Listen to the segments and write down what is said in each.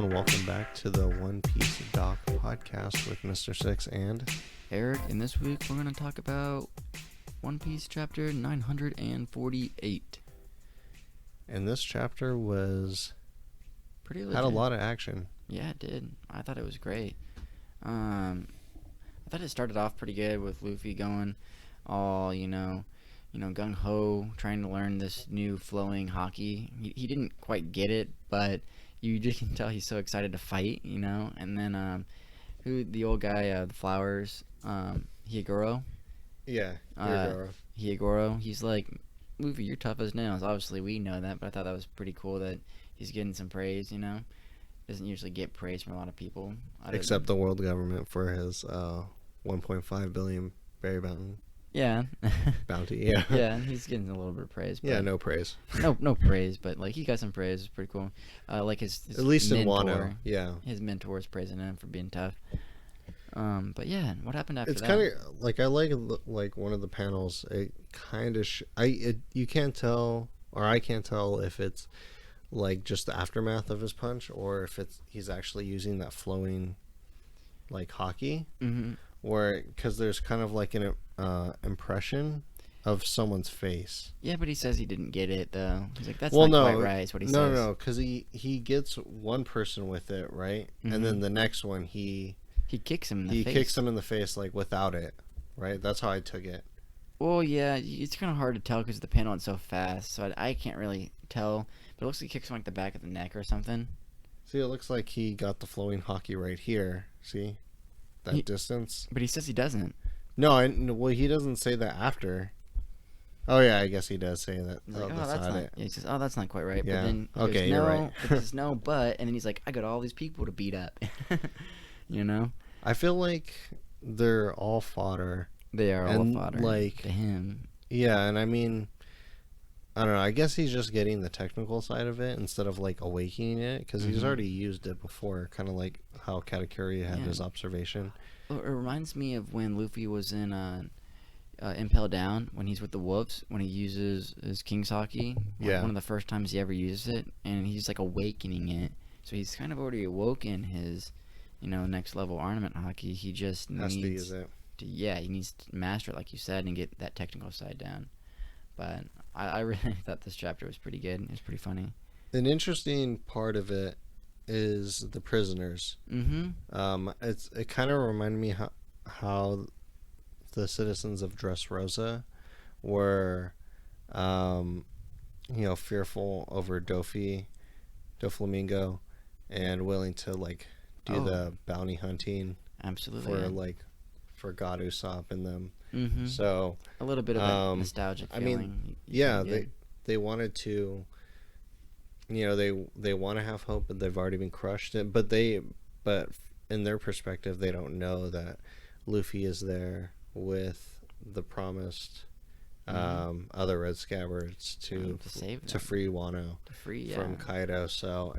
and welcome back to the One Piece Doc podcast with Mr. Six and Erik, and this week we're going to talk about One Piece chapter 948. And this chapter was Pretty legit. had a lot of action. Yeah, it did. I thought it was great. I thought it started off pretty good with Luffy going all, gung-ho, trying to learn this new flowing haki. He didn't quite get it, but you just can tell he's so excited to fight, And then, the old guy, the flowers, Hyogoro? Yeah, Hyogoro. He's like, Luffy, you're tough as nails. Obviously, we know that, but I thought that was pretty cool that he's getting some praise, Doesn't usually get praise from a lot of people. Except the world government for his 1.5 billion berry bounty. Yeah. Bounty, yeah. Yeah, he's getting a little bit of praise. Yeah, no praise. No praise, but like he got some praise. It's pretty cool. Like his at least mentor, in Wano, yeah. His mentor is praising him for being tough. But yeah, what happened after that? It's kind of like I like one of the panels. It kind of you can't tell, or I can't tell if it's like just the aftermath of his punch or if he's actually using that flowing like haki. Mm-hmm. Or because there's kind of like an impression of someone's face. Yeah, but he says he didn't get it though. He's like, that's quite right. Is what he says. No, because he gets one person with it, right? Mm-hmm. And then the next one he kicks him in the face. He kicks him in the face like without it, right? That's how I took it. Well, yeah, it's kind of hard to tell because the panel went so fast, so I can't really tell. But it looks like he kicks him like the back of the neck or something. See, it looks like he got the flowing haki right here. See? That distance. But he says he doesn't. No, well, he doesn't say that after. Oh, yeah, I guess he does say that. He's like, that's not it. Yeah, he says, that's not quite right. Yeah. But then he goes, no, you're right. But he says, no, but, and then he's like, I got all these people to beat up. I feel like they're all fodder. They are all fodder. Like, to him. Yeah, and I mean, I don't know. I guess he's just getting the technical side of it instead of like awakening it because he's already used it before, kind of like how Katakuri had his observation. Well, it reminds me of when Luffy was in Impel Down when he's with the wolves when he uses his King's Haki. Yeah, one of the first times he ever uses it, and he's like awakening it. So he's kind of already awoken his, next level ornament haki. He just has to use it. He needs to master it, like you said, and get that technical side down. But I really thought this chapter was pretty good. It was pretty funny. An interesting part of it is the prisoners. Mm-hmm. It kind of reminded me how the citizens of Dressrosa were, fearful over Doflamingo, and willing to like do the bounty hunting. Absolutely. For God Usopp and them. Mm-hmm. So a little bit of a nostalgic feeling. They wanted to, they want to have hope, but they've already been crushed. But in their perspective, they don't know that Luffy is there with the promised other Red Scabbards to free Wano from Kaido. So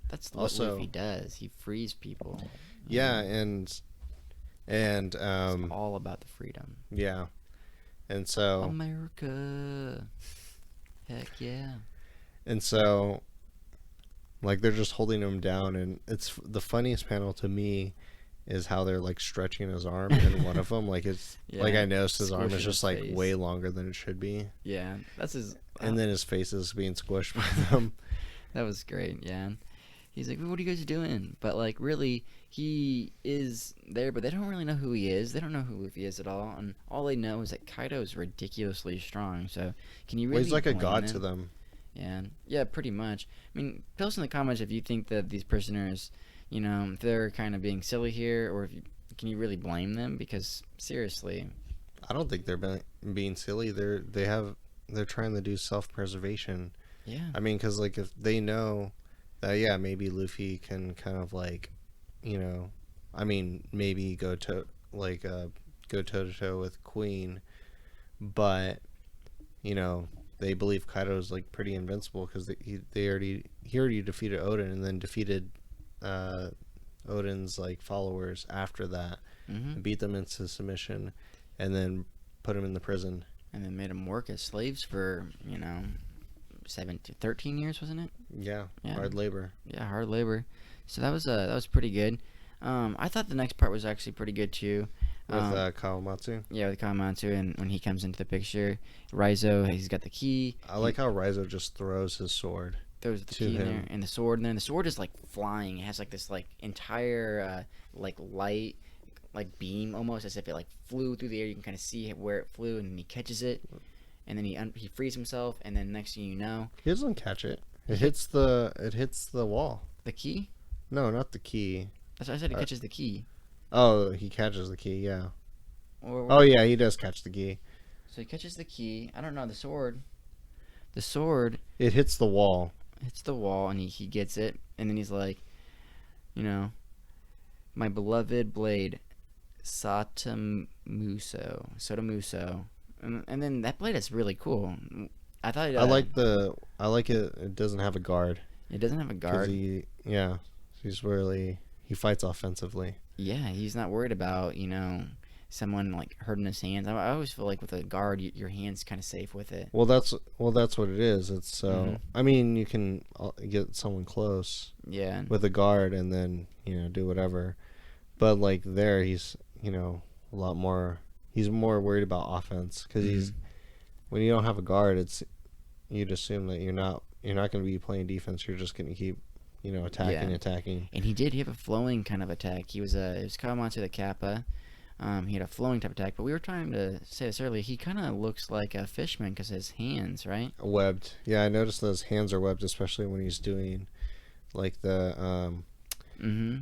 that's what Luffy does. He frees people. Yeah, and it's all about the freedom. Yeah. And so America. Heck yeah. And so like they're just holding him down, and it's the funniest panel to me is how they're like stretching his arm, and one of them like it's like I noticed his arm is just like way longer than it should be. Yeah, that's his and then his face is being squished by them. That was great. Yeah. He's like, what are you guys doing? But, like, really, he is there, but they don't really know who he is. They don't know who Luffy is at all. And all they know is that Kaido is ridiculously strong. So, can you really he's like a blame god him? to them. Yeah, pretty much. I mean, tell us in the comments if you think that these prisoners, if they're kind of being silly here, or can you really blame them? Because, seriously. I don't think they're being silly. They're trying to do self-preservation. Yeah. I mean, because, like, if they know that maybe Luffy can kind of like, maybe go toe to toe with Queen, but they believe Kaido's like pretty invincible because he already defeated Odin and then defeated Odin's like followers after that, beat them into submission, and then put him in the prison and then made them work as slaves for 13 years, wasn't it? Yeah, Yeah, hard labor yeah, hard labor. So that was pretty good. I thought the next part was actually pretty good too. with Um, Kawamatsu. yeah, with Kawamatsu, and when he comes into the picture, Raizo, he's got the key. I He like how Raizo just throws his sword throws the to key in there, him. and the sword, and then the sword is like flying. It has like this like entire like light like beam almost as if it like flew through the air. You can kind of see where it flew, and then he catches it, and then he frees himself, and then next thing you know, He doesn't catch it. he It hit hits the wall. the key. No, not the key. That's what I said. He Uh, catches the key. oh, he catches the key. Yeah. Or Oh yeah, he does catch the key. so he catches the key. I don't know the sword. The sword It hits the wall. hits the wall, and he gets it, and then he's like, you know, my beloved blade, Sotomuso, and then that blade is really cool. I thought I like it. It doesn't have a guard. it doesn't have a 'Cause guard. he fights offensively. Yeah, he's not worried about someone like hurting his hands. I always feel like with a guard, your hands kind of safe with it. Well, that's what it is. It's Mhm. I mean, you can get someone close Yeah, with a guard and then do whatever. But like there, he's a lot more. He's more worried about offense because Mhm. when you don't have a guard, you'd assume that you're not going to be playing defense. You're just going to keep Yeah. attacking. And he did. He have a flowing kind of attack. It was Kawamatsu the Kappa. He had a flowing type attack, but we were trying to say this earlier. He kind of looks like a fishman because his hands, right? Webbed. Yeah, I noticed those hands are webbed, especially when he's doing like the Mm-hmm.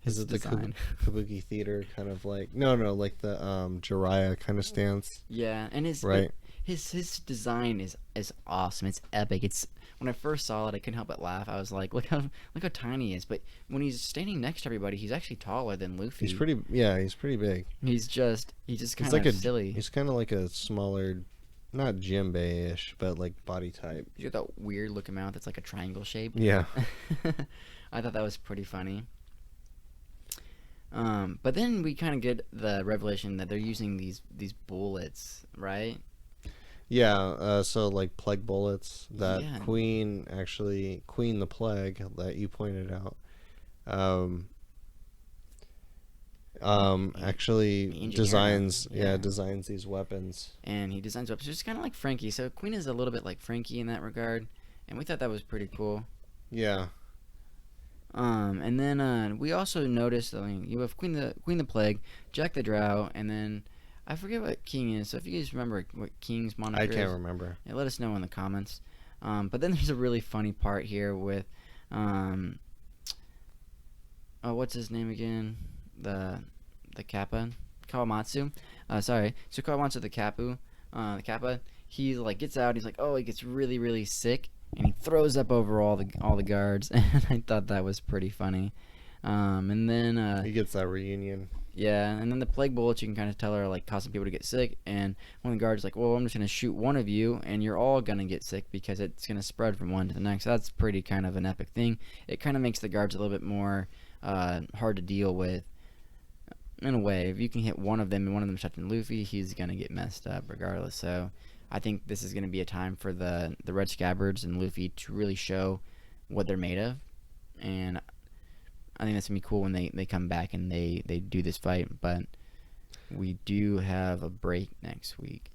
is His it the design. kabuki theater kind of like no like the Jiraiya kind of stance, Yeah, and right? his design is awesome. It's epic. It's when I first saw it, I couldn't help but laugh. I was like, look how tiny he is. But when he's standing next to everybody, he's actually taller than Luffy. He's pretty big. He's just kind Like of silly. he's kind of like a smaller, not Jimbei-ish, but like body type. He's got that weird looking mouth that's like a triangle shape. Yeah. I thought that was pretty funny. But then we kind of get the revelation that they're using these bullets, right? Yeah, so like plague bullets that Yeah. Queen the Plague that you pointed out, um, actually Engineer designs them, yeah. designs these weapons. And he designs weapons just kind of like Frankie. So Queen is a little bit like Frankie in that regard, and we thought that was pretty cool. Yeah, And then we also noticed. I mean, you have Queen the Plague, Jack the Drow, and then I forget what King is. So if you guys remember what King's moniker I is, can't remember. yeah, let us know in the comments. But then there's a really funny part here with oh, what's his name again? The Kappa, Kawamatsu. Sorry, so Kawamatsu the Kappa. He like gets out. He's like, oh, he gets really really sick, and he throws up over all the guards. And I thought that was pretty funny. And then He gets that reunion. yeah, and then the plague bullets you can kind of tell are like causing people to get sick. And one of the guards is like, well, I'm just gonna shoot one of you, and you're all gonna get sick because it's gonna spread from one to the next. So that's pretty kind of an epic thing. It kind of makes the guards a little bit more hard to deal with. In a way, if you can hit one of them and one of them touching Luffy, he's gonna get messed up regardless. So I think this is gonna be a time for the Red Scabbards and Luffy to really show what they're made of, and I think that's gonna be cool when they come back and they do this fight. But we do have a break next week.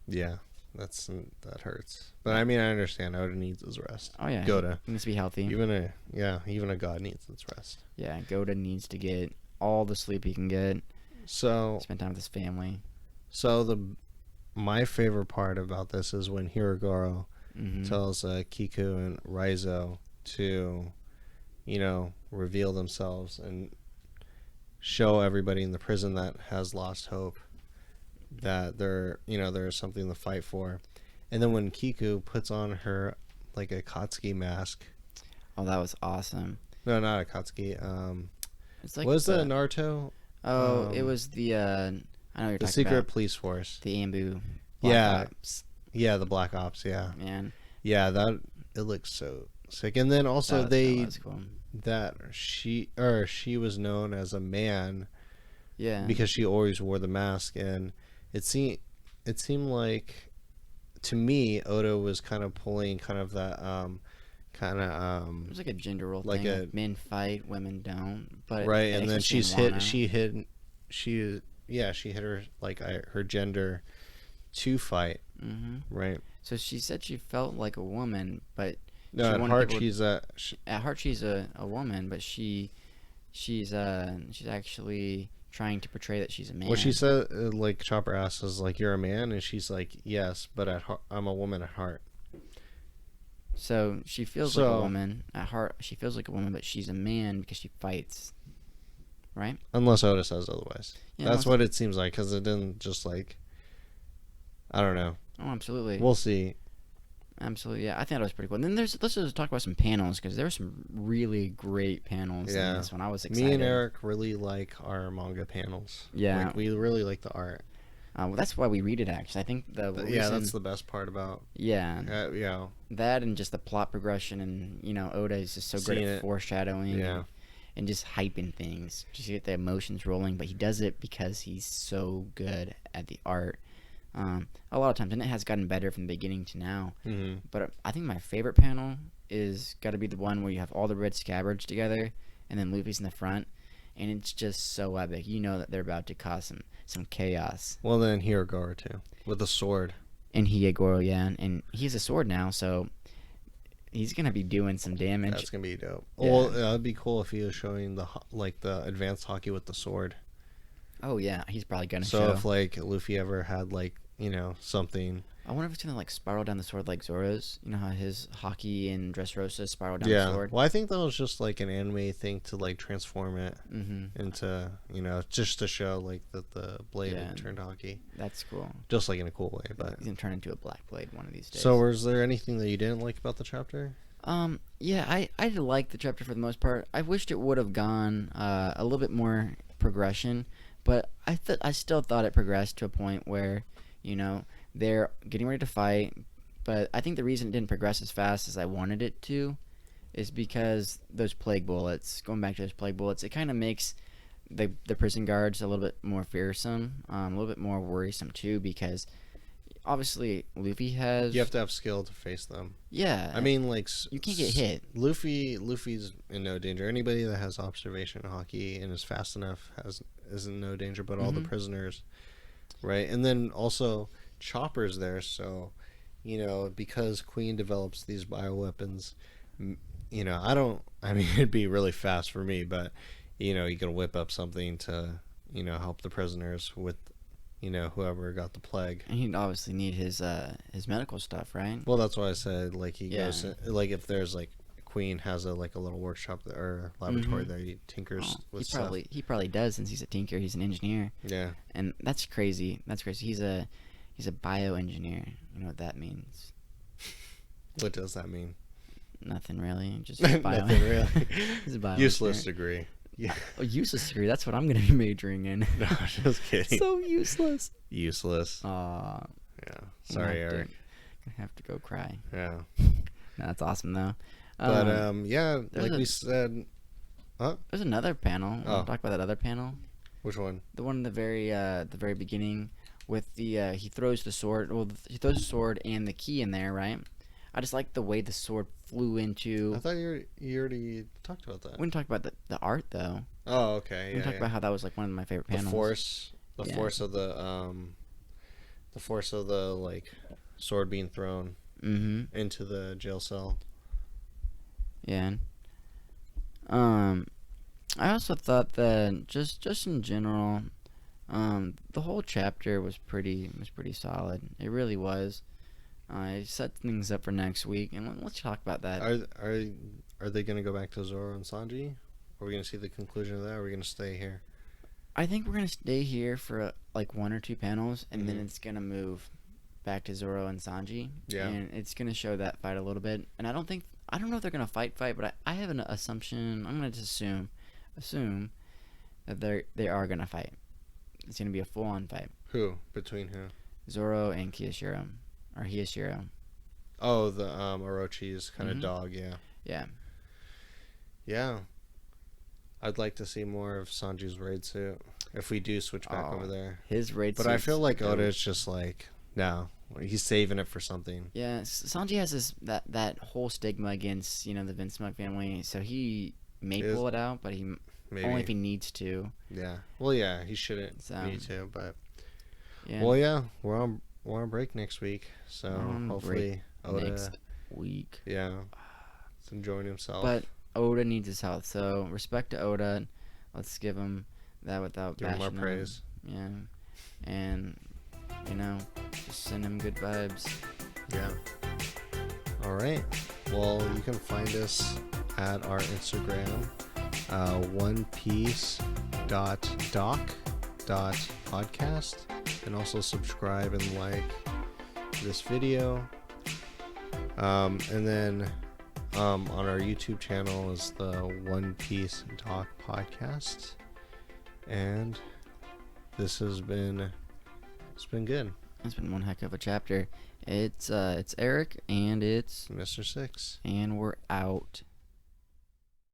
Yeah, that hurts. But I mean, I understand. Oda needs his rest. Oh yeah, Goda. he needs to be healthy. Even a god needs its rest. Yeah, Goda needs to get all the sleep he can get. So Spend time with his family. my favorite part about this is when Hirogoro Mm-hmm. tells Kiku and Raizo to, reveal themselves and show everybody in the prison that has lost hope that there's something to fight for. And then when Kiku puts on her like a Katsuki mask. Oh, that was awesome. No, not a Katsuki. It's like what was the Naruto? Oh, it was the I know what you're The talking secret about. police force. The Ambu. Yeah. Ops. Yeah, the Black Ops. Yeah, Man, yeah. It looks so sick. And then also that was cool. that she was known as a man Yeah. because she always wore the mask, and it seemed like to me, Oda was kind of pulling kind of that kind of It was like a gender role like thing. a Like men fight, women don't. But right, and then especially in Wano. she hit her like her gender to fight, Hmm. right? So she said she felt like a woman, but she No, at wanted heart people. At heart, she's a woman, but she's actually trying to portray that she's a what she man. said, like Chopper asks, is like, "You're a man," and she's like, "Yes, but at heart, I'm a woman at heart." So she feels like a So woman at heart. She feels like a woman, but she's a man because she fights, right? unless Oda says otherwise, Yeah. that's what it seems like because it didn't just like I don't know. Oh, absolutely. We'll see. Absolutely, yeah. I think that was pretty cool. And then let's just talk about some panels because there were some really great panels in Yeah, this one. I was me and excited. Eric really like our manga panels. Yeah. Like we really like the art. Well, that's why we read it. Actually, I think the Yeah, reason. that's the best part about. Yeah, Yeah, that and just the plot progression, and Oda is just so great seeing at it. foreshadowing Yeah, and just hyping things, just to get the emotions rolling. But he does it because he's so good at the art. A lot of times, and it has gotten better from the beginning to now. mm-hmm. But I think my favorite panel is got to be the one where you have all the red scabbards together, and then Luffy's in the front, and it's just so epic. You know that they're about to cause some chaos. Well, then Hiragora too with a sword. And Hiegoro, yeah, and he has a sword now, so he's gonna be doing some damage. That's gonna be dope. Yeah. Well, it'd be cool if he was showing the advanced hockey with the sword. Oh yeah, he's probably gonna So show. if like Luffy ever had something. I wonder if it's gonna like spiral down the sword like Zoro's. You know how his hockey and Dressrosa spiral down the Yeah. sword. Well, I think that was just like an anime thing to like transform it Mm-hmm. into just to show like that the blade Yeah. had turned hockey, That's cool. just like in a cool way. But He's gonna turn into a black blade one of these days. so, was there anything that you didn't like about the chapter? Yeah, I did like the chapter for the most part. I wished it would have gone a little bit more progression, but I still thought it progressed to a point where, they're getting ready to fight. But I think the reason it didn't progress as fast as I wanted it to is because those plague bullets. Going back to those plague bullets, it kind of makes the prison guards a little bit more fearsome, a little bit more worrisome too, because obviously Luffy has. You have to have skill to face them. Yeah. I mean, like you can't get hit. Luffy's in no danger. Anybody that has observation hockey and is fast enough is in no danger. But all the prisoners, right? And then also Chopper's there, so because Queen develops these bioweapons. I mean, it'd be really fast for me, but you can whip up something to help the prisoners with whoever got the plague. And he'd obviously need his medical stuff, right? Well, that's why I said like he Yeah. goes like if there's like Queen has a little workshop there, or laboratory there, he tinkers with stuff. He probably does since he's a tinker. He's an engineer, Yeah. and that's crazy. That's crazy. He's a bioengineer. You know what that means? What does that mean? Nothing really. Just Nothing really. He's a bioengineer. Useless degree. Yeah. Oh, useless degree. That's what I'm gonna be majoring in. No, just kidding. So useless. Useless. Aw. Yeah. Sorry, Eric. I have to go cry. Yeah. No, that's awesome though. But yeah, like a- we said. Huh? There's another panel. Oh. Want to talk about that other panel? Which one? The one in the very beginning with the he throws the sword. Well, he throws the sword and the key in there, right? I just like the way the sword flew into. I thought you already talked about that. We didn't talk about the art though. Oh, okay. We Yeah. talked about how that was like one of my favorite panels. The Yeah. force of the like sword being thrown into the jail cell. Yeah. I also thought that just in general, the whole chapter was pretty solid. It really was. I set things up for next week, and let's talk about that. Are they gonna go back to Zoro and Sanji? Are we gonna see the conclusion of that? Or are we gonna stay here? I think we're gonna stay here for like one or two panels, and then Mhm. it's gonna move back to Zoro and Sanji. Yeah. And it's gonna show that fight a little bit. And I don't know if they're gonna fight, but I have an assumption. I'm gonna just assume that they are gonna fight. It's gonna be a full on fight. Who? Between who? Zoro and Kiyashiro, or Hiyashiro. Oh, the Orochi's kind of Mhm. dog. Yeah. Yeah. Yeah. I'd like to see more of Sanji's raid suit if we do switch back Oh, over there. His raid. But I suit's feel like dope. Oda's just like, no, He's saving it for something. Yeah, Sanji has that whole stigma against the Vince Smoke family, so he may pull it out, but he Maybe. only if he needs to. Yeah. Well, yeah, he shouldn't So, need to, but yeah. well, yeah, we're on break next week, so hopefully Oda next week. Yeah, he's enjoying himself. But Oda needs his health, so respect to Oda. Let's give him that without give him bashing more praise. Yeah, and just send him good vibes. Yeah. All right. Well, you can find us at our Instagram, onepiece.doc.podcast, and also subscribe and like this video. And then on our YouTube channel is the One Piece Doc Podcast, and it's been good. It's been one heck of a chapter. It's Eric and it's Mr. Six, and we're out.